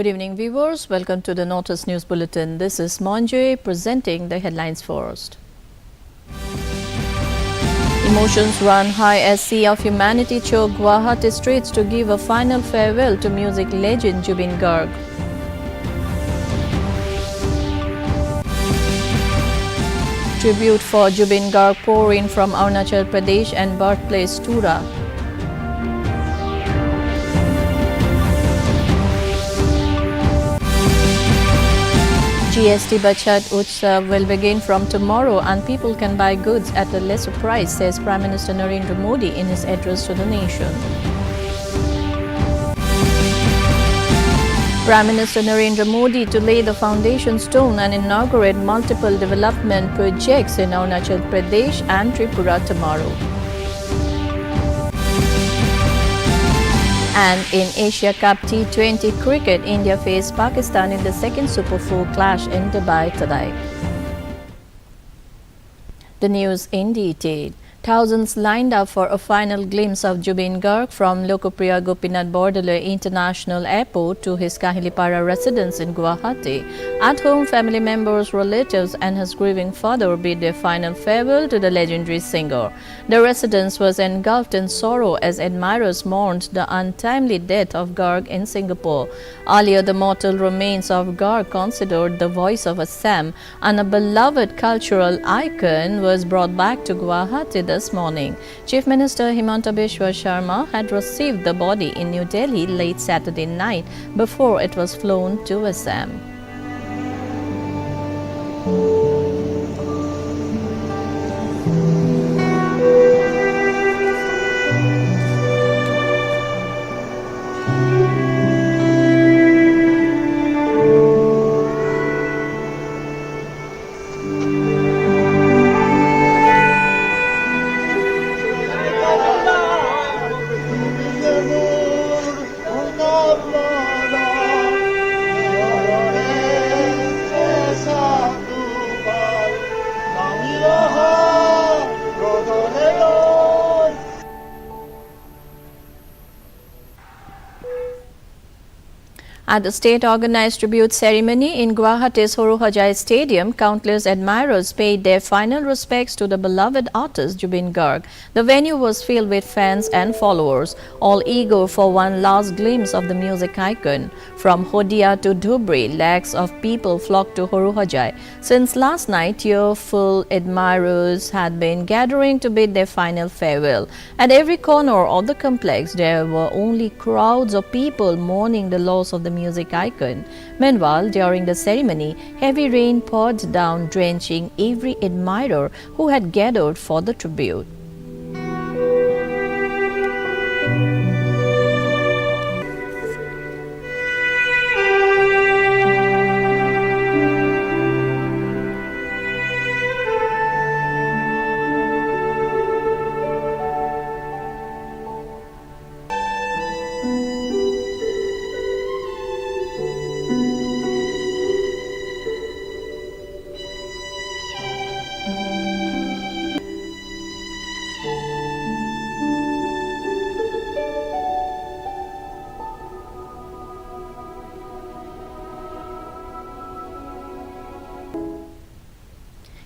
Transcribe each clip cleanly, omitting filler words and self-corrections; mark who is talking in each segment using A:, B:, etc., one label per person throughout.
A: Good evening, viewers. Welcome to the Notice News Bulletin. This is Monjay presenting the headlines first. Emotions run high as Sea of Humanity choke Guwahati streets to give a final farewell to music legend Zubeen Garg. Tribute for Zubeen Garg pour in from Arunachal Pradesh and birthplace Tura. GST Bachat Utsav will begin from tomorrow and people can buy goods at a lesser price, says Prime Minister Narendra Modi in his address to the nation. Prime Minister Narendra Modi to lay the foundation stone and inaugurate multiple development projects in Arunachal Pradesh and Tripura tomorrow. And in Asia Cup T20 cricket, India faced Pakistan in the second Super 4 clash in Dubai today. The news in detail. Thousands lined up for a final glimpse of Zubeen Garg from Lokopriya Gopinath Bordale International Airport to his Kahilipara residence in Guwahati. At home, family members, relatives and his grieving father bid their final farewell to the legendary singer. The residence was engulfed in sorrow as admirers mourned the untimely death of Garg in Singapore. Earlier, the mortal remains of Garg, considered the voice of Assam and a beloved cultural icon, was brought back to Guwahati this morning. Chief Minister Himanta Biswa Sharma had received the body in New Delhi late Saturday night before it was flown to Assam. At the state-organized tribute ceremony in Guwahati's Horuhajai Stadium, countless admirers paid their final respects to the beloved artist Zubeen Garg. The venue was filled with fans and followers, all eager for one last glimpse of the music icon. From Hodia to Dhubri, lakhs of people flocked to Horuhajai. Since last night, tearful admirers had been gathering to bid their final farewell. At every corner of the complex, there were only crowds of people mourning the loss of the music icon. Meanwhile, during the ceremony, heavy rain poured down, drenching every admirer who had gathered for the tribute.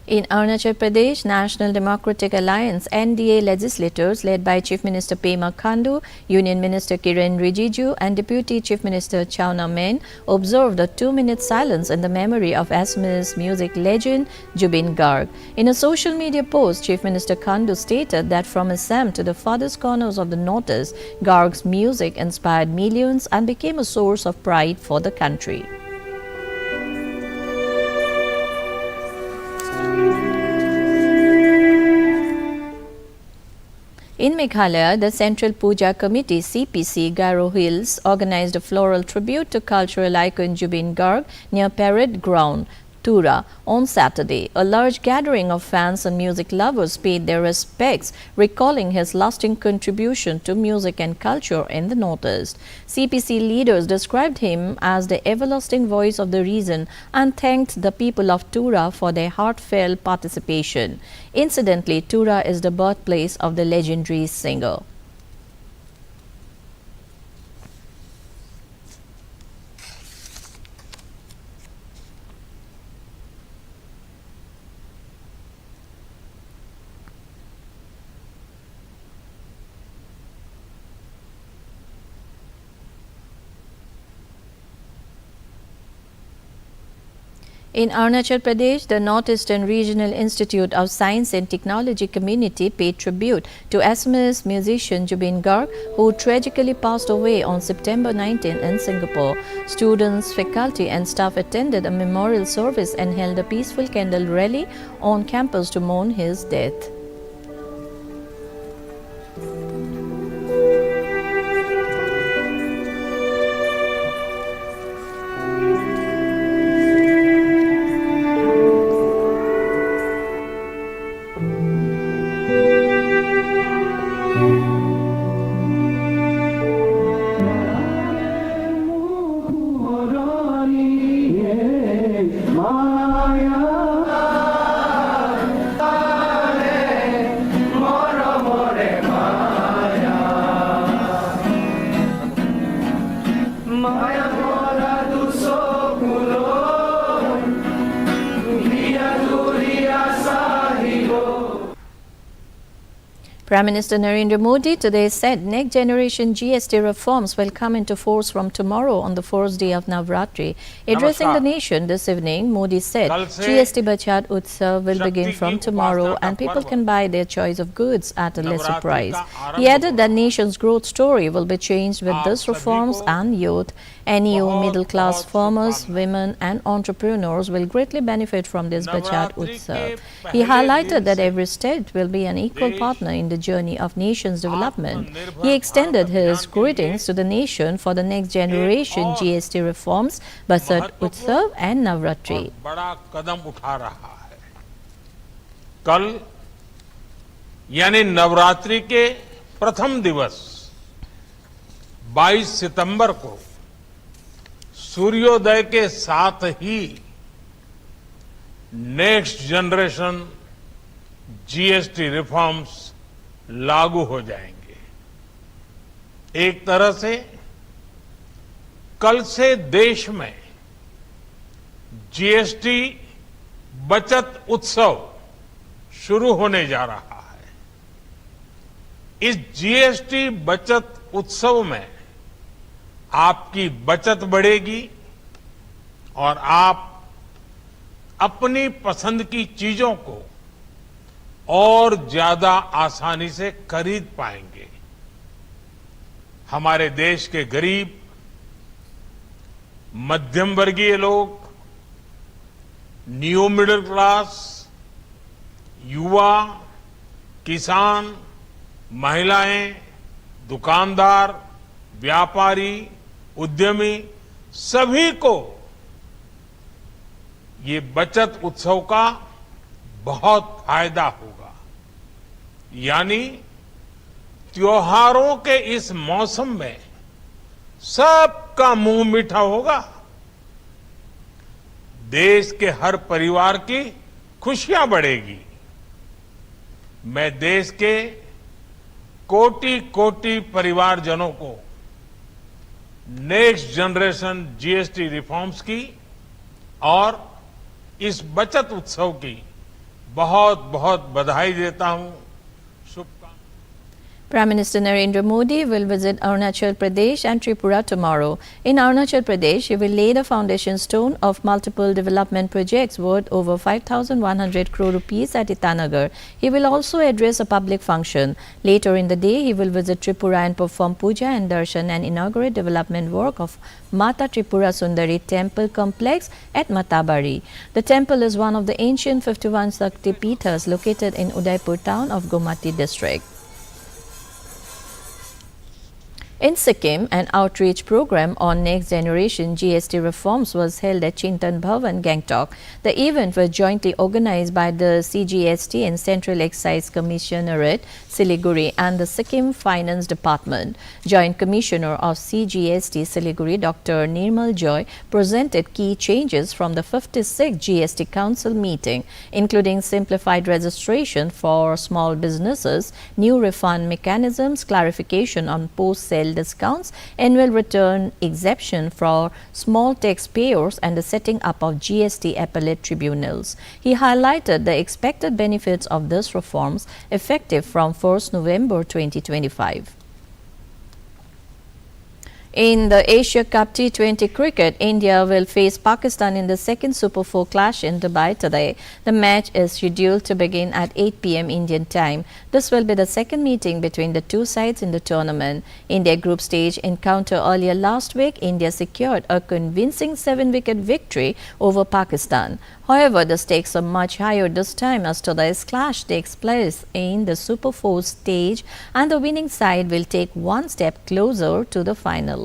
A: In Arunachal Pradesh, National Democratic Alliance (NDA) legislators led by Chief Minister Pema Khandu, Union Minister Kiren Rijiju and Deputy Chief Minister Chawna Main observed a 2-minute silence in the memory of Assamese music legend Zubeen Garg. In a social media post, Chief Minister Khandu stated that from Assam to the farthest corners of the Northeast, Garg's music inspired millions and became a source of pride for the country. In Meghalaya, the Central Puja Committee CPC Garo Hills organized a floral tribute to cultural icon Zubeen Garg near Parade Ground, Tura, on Saturday. A large gathering of fans and music lovers paid their respects, recalling his lasting contribution to music and culture in the Northeast. CPC leaders described him as the everlasting voice of the region and thanked the people of Tura for their heartfelt participation. Incidentally, Tura is the birthplace of the legendary singer. In Arunachal Pradesh, the Northeastern Regional Institute of Science and Technology community paid tribute to Assamese musician Zubeen Garg, who tragically passed away on September 19 in Singapore. Students, faculty and staff attended a memorial service and held a peaceful candle rally on campus to mourn his death. Prime Minister Narendra Modi today said next generation GST reforms will come into force from tomorrow on the first day of Navratri. Addressing the nation this evening, Modi said GST Bachat Utsav will begin from tomorrow and people can buy their choice of goods at a lesser price. He added that nation's growth story will be changed with these reforms and youth. NEO, middle-class farmers, women and entrepreneurs will greatly benefit from this Bachat Utsav. He highlighted that every state will be an equal partner in the journey of nation's development. He extended his greetings to the nation for the next generation GST reforms, Bachat Utsav and Navratri.
B: कल यानी नवरात्रि के प्रथम दिवस 22 सितंबर को सूर्योदय के साथ ही next generation GST reforms लागू हो जाएंगे। एक तरह से कल से देश में जीएसटी बचत उत्सव शुरू होने जा रहा है। इस जीएसटी बचत उत्सव में आपकी बचत बढ़ेगी और आप अपनी पसंद की चीजों को और ज्यादा आसानी से खरीद पाएंगे। हमारे देश के गरीब, मध्यम वर्गीय लोग, न्यू मिडिल क्लास, युवा, किसान, महिलाएं, दुकानदार, व्यापारी, उद्यमी सभी को ये बचत उत्सव का बहुत फायदा होगा। यानी त्योहारों के इस मौसम में सबका मुंह मीठा होगा। देश के हर परिवार की खुशियां बढ़ेगी। मैं देश के कोटि-कोटि परिवारजनों को नेक्स्ट जनरेशन जीएसटी रिफॉर्म्स की और इस बचत उत्सव की बहुत बहुत बधाई देता हूं।
A: Prime Minister Narendra Modi will visit Arunachal Pradesh and Tripura tomorrow. In Arunachal Pradesh, he will lay the foundation stone of multiple development projects worth over 5,100 crore rupees at Itanagar. He will also address a public function. Later in the day, he will visit Tripura and perform puja and darshan and inaugurate development work of Mata Tripura Sundari Temple Complex at Matabari. The temple is one of the ancient 51 Shakti Peethas located in Udaipur town of Gomati district. In Sikkim, an outreach program on next generation GST reforms was held at Chintan Bhavan, Gangtok. The event was jointly organized by the CGST and Central Excise Commissionerate, Siliguri, and the Sikkim Finance Department. Joint Commissioner of CGST Siliguri, Dr. Nirmal Joy, presented key changes from the 56th GST Council meeting, including simplified registration for small businesses, new refund mechanisms, clarification on post-sale discounts, annual return exemption for small taxpayers, and the setting up of GST appellate tribunals. He highlighted the expected benefits of these reforms effective from 1st November 2025. In the Asia Cup T20 cricket, India will face Pakistan in the second Super 4 clash in Dubai today. The match is scheduled to begin at 8 p.m. Indian time. This will be the second meeting between the two sides in the tournament. In their group stage encounter earlier last week, India secured a convincing 7-wicket victory over Pakistan. However, the stakes are much higher this time as today's clash takes place in the Super 4 stage and the winning side will take one step closer to the final.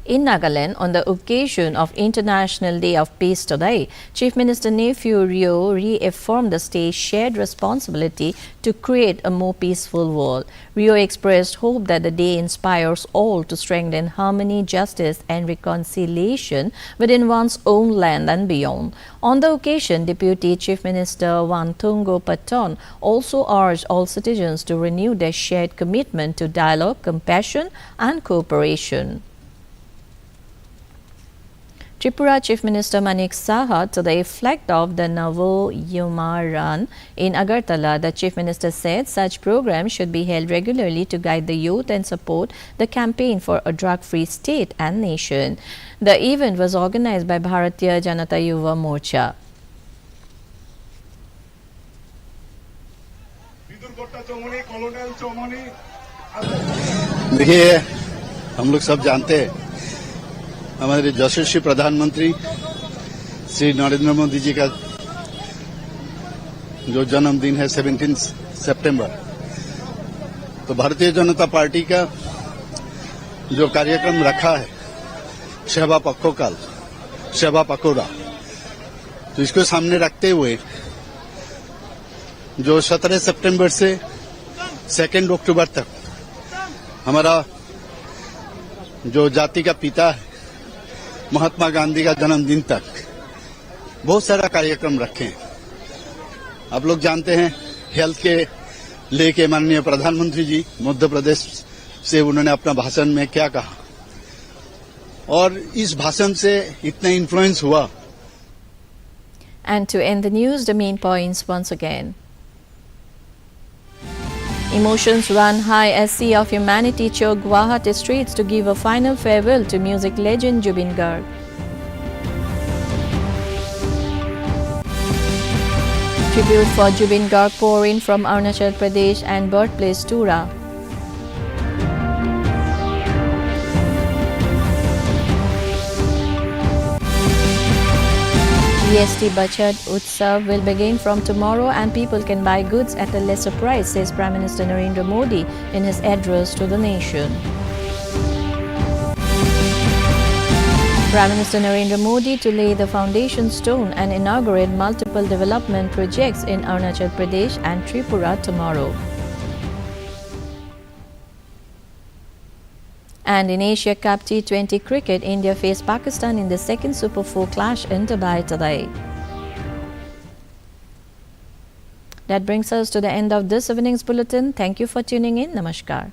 A: In Nagaland, on the occasion of International Day of Peace today, Chief Minister Nephew Rio reaffirmed the state's shared responsibility to create a more peaceful world. Rio expressed hope that the day inspires all to strengthen harmony, justice and reconciliation within one's own land and beyond. On the occasion, Deputy Chief Minister Wantungo Patton also urged all citizens to renew their shared commitment to dialogue, compassion and cooperation. Tripura Chief Minister Manik Saha today flagged off the Navo Yuma Run in Agartala. The Chief Minister said such programs should be held regularly to guide the youth and support the campaign for a drug-free state and nation. The event was organized by Bharatiya Janata Yuva Morcha.
C: देखिए, हम लोग सब जानते हैं हमारे यशस्वी प्रधानमंत्री श्री नरेंद्र मोदी जी का जो जन्मदिन है 17 सितंबर, तो भारतीय जनता पार्टी का जो कार्यक्रम रखा है सेवा पखोकाल, सेवा पकोड़ा, तो इसको सामने रखते हुए जो 17 सितंबर से 2 अक्टूबर तक हमारा जो जाति का पिता है महात्मा गांधी का जन्मदिन तक बहुत सारा कार्यक्रम रखे हैं। आप लोग जानते हैं हेल्थ के लेके माननीय प्रधानमंत्री जी मध्य प्रदेश से उन्होंने अपना भाषण में क्या कहा और इस भाषण से इतना इन्फ्लुएंस हुआ।
A: And to end the news, the main points once again. Emotions run high as Sea of Humanity choked Guwahati streets to give a final farewell to music legend Zubeen Garg. Tribute for Zubeen Garg pour in from Arunachal Pradesh and birthplace Tura. GST Bachat Utsav will begin from tomorrow and people can buy goods at a lesser price, says Prime Minister Narendra Modi in his address to the nation. Prime Minister Narendra Modi to lay the foundation stone and inaugurate multiple development projects in Arunachal Pradesh and Tripura tomorrow. And in Asia Cup T20 cricket, India faced Pakistan in the second Super 4 clash in Dubai today. That brings us to the end of this evening's bulletin. Thank you for tuning in. Namaskar.